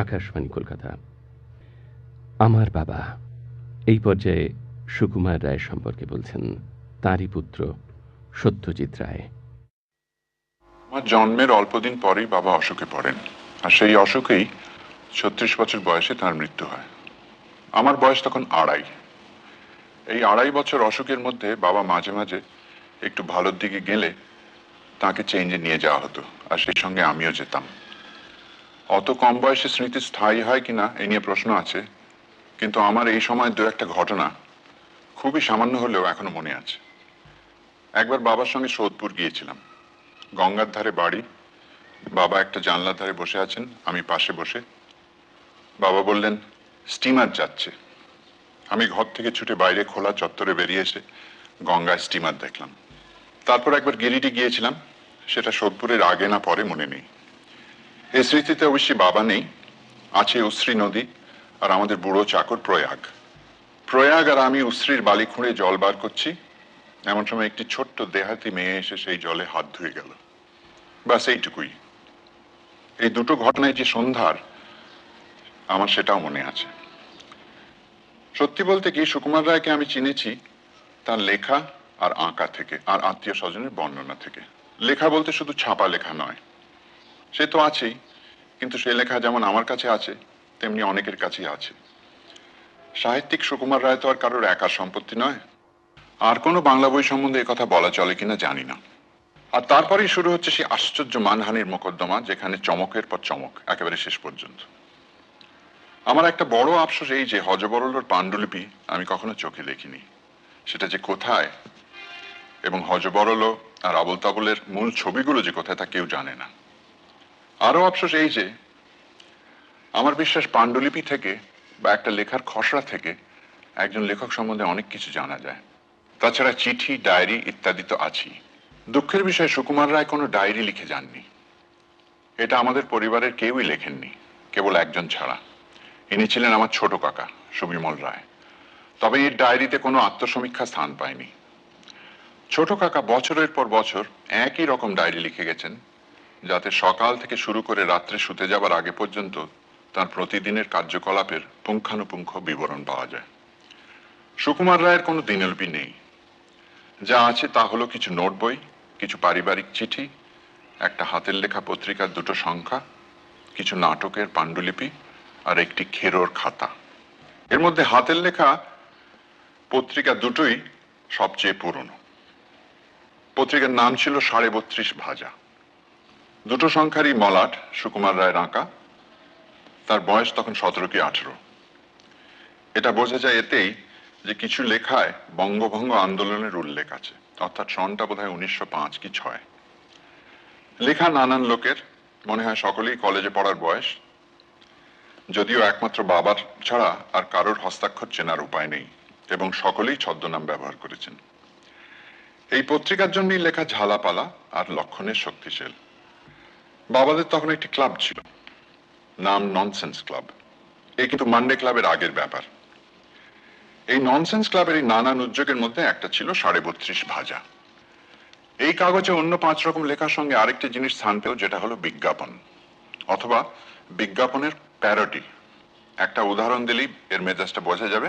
আকাশবাণী কলকাতা। আমার বাবা এই পর্যায়ে সুকুমার রায় সম্পর্কে বলছেন তাঁরই পুত্র সত্যজিৎ রায়। আমার জন্মের অল্পদিন পরেই বাবা অসুখে পড়েন, আর সেই অসুখেই ৩৬ বছর বয়সে তার মৃত্যু হয়। আমার বয়স তখন ২.৫। এই ২.৫ বছর অসুখের মধ্যে বাবা মাঝে মাঝে একটু ভালোর দিকে গেলে তাকে চেঞ্জে নিয়ে যাওয়া হতো, আর সেই সঙ্গে আমিও যেতাম। অত কম বয়সে স্মৃতি স্থায়ী হয় কিনা এ নিয়ে প্রশ্ন আছে, কিন্তু আমার এই সময় দু একটা ঘটনা খুবই সামান্য হলেও এখনো মনে আছে। একবার বাবার সঙ্গে সোদপুর গিয়েছিলাম। গঙ্গার ধারে বাড়ি, বাবা একটা জানলার ধারে বসে আছেন, আমি পাশে বসে। বাবা বললেন, স্টিমার যাচ্ছে। আমি ঘর থেকে ছুটে বাইরে খোলা চত্বরে বেরিয়ে এসে গঙ্গায় স্টিমার দেখলাম। তারপর একবার গিরিডি গিয়েছিলাম, সেটা সোদপুরের আগে না পরে মনে নেই। এই স্মৃতিতে অবশ্যই বাবা নেই, আছে উশ্রী নদী আর আমাদের বুড়ো চাকর প্রয়াগ। প্রয়াগ আর আমি উশ্রীর বালি খুঁড়ে জল বার করছি, এমন সময় একটি ছোট্ট দেহাতি মেয়ে এসে সেই জলে হাত ধুয়ে গেল। বাস এইটুকুই। এই দুটো ঘটনায় যে সন্ধ্যার, আমার সেটাও মনে আছে। সত্যি বলতে কি, সুকুমার রায়কে আমি চিনেছি তার লেখা আর আঁকা থেকে, আর আত্মীয় স্বজনের বর্ণনা থেকে। লেখা বলতে শুধু ছাপা লেখা নয়, সে তো আছেই, কিন্তু সে লেখা যেমন আমার কাছে আছে তেমনি অনেকের কাছেই আছে। সাহিত্যিক সুকুমার রায় তো আর কারোর একার সম্পত্তি নয়। আর কোনো বাংলা বই সম্বন্ধে কথা বলা চলে কিনা জানি না। আর তারপরেই শুরু হচ্ছে সেই আশ্চর্য মানহানির মোকদ্দমা, যেখানে চমকের পর চমক একেবারে শেষ পর্যন্ত। আমার একটা বড় আফসোস এই যে হযবরলর পাণ্ডুলিপি আমি কখনো চোখে দেখিনি। সেটা যে কোথায়, এবং হযবরল আর আবুল তাবুলের মূল ছবিগুলো যে কোথায় তা কেউ জানে না। আরো আফসোস এই যে আমার বিশ্বাস পাণ্ডুলিপি থেকে বা একটা লেখার খসড়া থেকে একজন লেখক সম্বন্ধে অনেক কিছু জানা যায়। তাছাড়া চিঠি, ডায়েরি ইত্যাদি তো আছেই। দুঃখের বিষয়, সুকুমার রায় কোনো ডায়েরি লিখে যাননি। এটা আমাদের পরিবারের কেউই লেখেননি, কেবল একজন ছাড়া। ইনি ছিলেন আমার ছোট কাকা সুবিমল রায়। তবে এর ডায়েরিতে কোনো আত্মসমীক্ষা স্থান পায়নি। ছোট কাকা বছরের পর বছর একই রকম ডায়েরি লিখে গেছেন, যাতে সকাল থেকে শুরু করে রাত্রে শুতে যাবার আগে পর্যন্ত তার প্রতিদিনের কার্যকলাপের পুঙ্খানুপুঙ্খ বিবরণ পাওয়া যায়। সুকুমার রায়ের কোনো দিনলিপি নেই। যা আছে তা হলো কিছু নোট বই, কিছু পারিবারিক চিঠি, একটা হাতের লেখা পত্রিকার দুটো সংখ্যা, কিছু নাটকের পাণ্ডুলিপি আর একটি খেরোর খাতা। এর মধ্যে হাতের লেখা পত্রিকা দুটোই সবচেয়ে পুরনো। পত্রিকার নাম ছিল ৩২.৫ ভাজা। দুটো সংখ্যারই মলাট সুকুমার রায়ের আঁকা। তার বয়স তখন ১৭ কি ১৮। এটা বোঝা যায় এতেই যে কিছু লেখায় বঙ্গভঙ্গ আন্দোলনের উল্লেখ আছে, অর্থাৎ সনটা বোধহয় ১৯০৫ কি ৬। লেখা নানান লোকের, মনে হয় সকলেই কলেজে পড়ার বয়স, যদিও একমাত্র বাবার ছাড়া আর কারোর হস্তাক্ষর চেনার উপায় নেই, এবং সকলেই ছদ্মনাম ব্যবহার করেছেন। এই পত্রিকার জন্যই লেখা ঝালাপালা আর লক্ষণের শক্তিশাল। বাবাদের তখন একটি ক্লাব ছিল, নাম ননসেন্স ক্লাব। এই কিন্তু মানডে ক্লাবের আগের ব্যাপার। এই ননসেন্স ক্লাবের এই নানান উদ্যোগের মধ্যে একটা ছিল ৩২.৫ ভাজা। এই কাগজে অন্য ৫ রকম লেখার সঙ্গে আরেকটি জিনিস স্থান পেল, যেটা হলো বিজ্ঞাপন, অথবা বিজ্ঞাপনের প্যারোডি। একটা উদাহরণ দিলেই এর মেজাজটা বোঝা যাবে।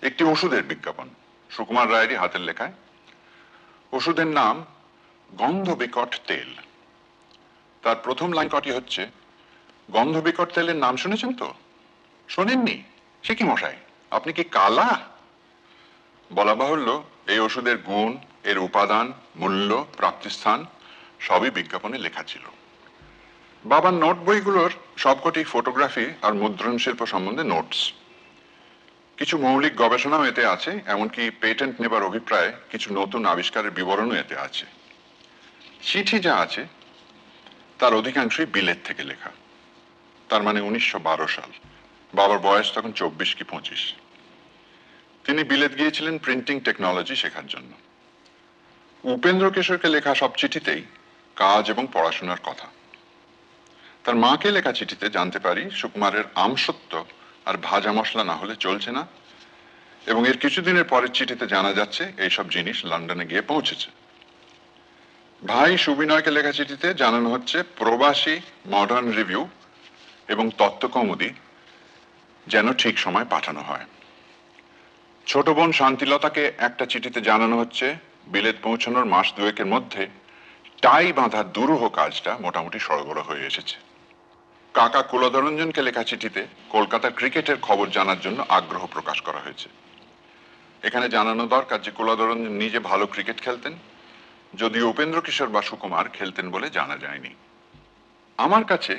একটি ওষুধের বিজ্ঞাপন, সুকুমার রায়েরই হাতের লেখায়। ওষুধের নাম গন্ধ বিকট তেল। তার প্রথম লাইন কটি হচ্ছে, গন্ধ বিকট তেলের নাম শুনেছেন তো? শোনেননি? সে কি মশাই, আপনি কি কালা? বলা বাহুল্য, এই ওষুধের গুণ, এর উপাদান, মূল্য, প্রাপ্তিস্থান সবই বিজ্ঞাপনে লেখা ছিল। বাবার নোট বইগুলোর সবকটি ফটোগ্রাফি আর মুদ্রণ শিল্প সম্বন্ধে নোটস। কিছু মৌলিক গবেষণাও এতে আছে, এমনকি পেটেন্ট নেবার অভিপ্রায়ে কিছু নতুন আবিষ্কারের বিবরণও এতে আছে। চিঠি যা আছে তার অধিকাংশই বিলেত থেকে লেখা, তার মানে ১৯১২ সাল। বাবার বয়স তখন ২৪ কি ২৫। তিনি বিলেত গিয়েছিলেন প্রিন্টিং টেকনোলজি শেখার জন্য। উপেন্দ্র কিশোরকে লেখা সব চিঠিতেই কাজ এবং পড়াশোনার কথা। তার মাকে লেখা চিঠিতে জানতে পারি সুকুমারের আমসত্ত্ব আর ভাজা মশলা না হলে চলছে না, এবং এর কিছুদিনের পরের চিঠিতে জানা যাচ্ছে এইসব জিনিস লন্ডনে গিয়ে পৌঁছেছে। ভাই সুবিনয়কে লেখা চিঠিতে জানানো হচ্ছে প্রবাসী মডার্ন রিভিউ এবং তত্ত্বকৌমুদী যেন ঠিক সময় পাঠানো হয়। ছোট বোন শান্তিলতাকে একটা চিঠিতে জানানো হচ্ছে বিলেত পৌঁছানোর মাস দুয়েকের মধ্যে টাই বাঁধার দুরূহ কাজটা মোটামুটি সরগড়া হয়ে এসেছে। কাকা কুলধরঞ্জনকে লেখা চিঠিতে কলকাতার ক্রিকেটের খবর জানার জন্য আগ্রহ প্রকাশ করা হয়েছে। এখানে জানানো দরকার যে কুলধরঞ্জন নিজে ভালো ক্রিকেট খেলতেন, যদিও উপেন্দ্র কিশোর বা সুকুমার খেলতেন বলে জানা যায়নি। আমার কাছে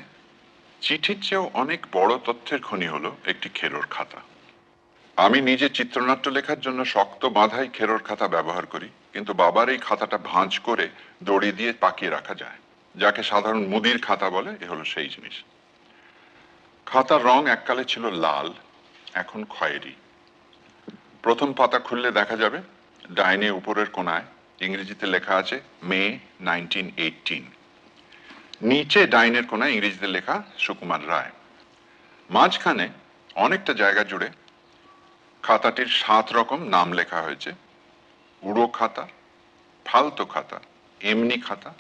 চিঠির চেয়েও অনেক বড় তথ্যের খনি হলো একটি খেরোর খাতা। আমি নিজে চিত্রনাট্য লেখার জন্য শক্ত বাঁধাই খেরোর খাতা ব্যবহার করি, কিন্তু বাবার এই খাতাটা ভাঁজ করে দড়ি দিয়ে পাকিয়ে রাখা যায়, যাকে সাধারণ মুদির খাতা বলে। এ হলো সেই জিনিস। খাতার রং এককালে ছিল লাল, এখন খয়েরি। প্রথম পাতা খুললে দেখা যাবে ডাইনে উপরের কোনায় ইংরেজিতে লেখা আছে মে 1918। নিচে ডাইনের কোনায় ইংরেজিতে লেখা সুকুমার রায়। মাঝখানে অনেকটা জায়গা জুড়ে খাতাটির 7 রকম নাম লেখা হয়েছে: উড়ো খাতা, ফালতো খাতা, এমনি খাতা,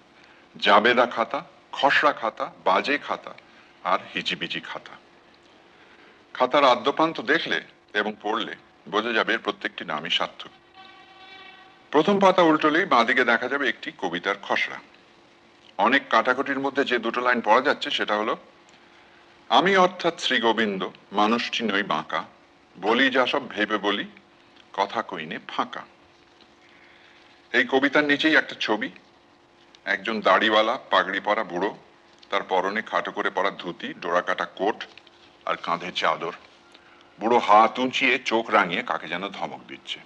জাবেদা খাতা, খসড়া খাতা, বাজে খাতা আর হিজিবিজি খাতা। খাতার আদ্যপ্রান্ত দেখলে এবং পড়লে বোঝা যাবে এর প্রত্যেকটি নামই সার্থক। প্রথম পাতা উল্টোলেই বাঁদিকে দেখা যাবে একটি কবিতার খসড়া। অনেক কাটাকুটির মধ্যে যে দুটো লাইন পড়া যাচ্ছে সেটা হলো: আমি অর্থাৎ শ্রী গোবিন্দ মানুষটি নই বাঁকা, বলি যা সব ভেবে বলি, কথা কইনে ফাঁকা। এই কবিতার নিচেই একটা ছবি, একজন দাড়িওয়ালা পাগড়ি পরা বুড়ো, তার পরনে খাটো করে পরা ধুতি, ডোরা কাটা কোট আর কাঁধে চাদর। বুড়ো হাত উঁচিয়ে চোখ রাঙিয়ে কাকে যেন ধমক দিচ্ছে।